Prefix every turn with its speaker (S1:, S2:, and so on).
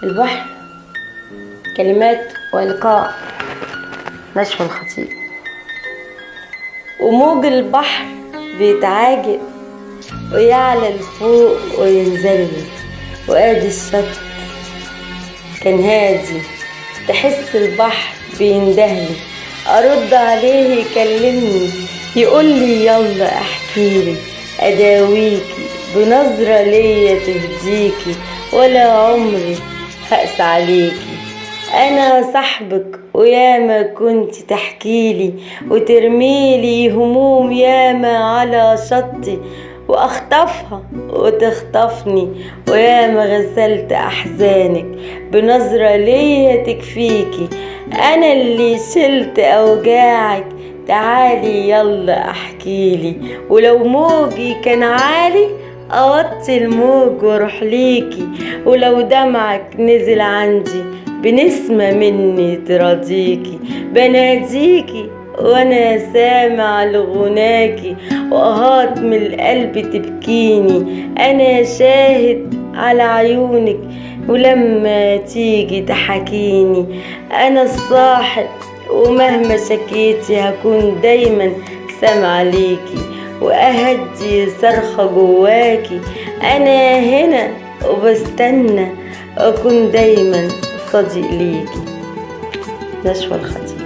S1: البحر، كلمات وإلقاء نشوى الخطيب. وموج البحر بيتعاجب ويعلى لفوق وينزل، وادي الشط كان هادي، تحس البحر بيندهلي، ارد عليه يكلمني يقولي يلا احكيلي، اداويكي بنظرة ليا تهديكي، ولا عمري هقس عليكي. انا صاحبك وياما كنت تحكيلي وترميلي هموم ياما على شطي، واخطفها وتخطفني، وياما غسلت احزانك بنظرة ليا تكفيكي. انا اللي شلت اوجاعك، تعالي يلا احكيلي، ولو موجي كان عالي اوطي الموج واروح ليكي، ولو دمعك نزل عندي بنسمة مني تراضيكي، بناديكي وانا سامع لغناكي، وقهات من القلب تبكيني. انا شاهد على عيونك ولما تيجي تحكيني، انا الصاحب ومهما شكيتي هكون دايما سامعة ليكي، واهدي صرخة جواكي. انا هنا وبستنى اكون دايما صديق ليكي. نشوى الخطيب.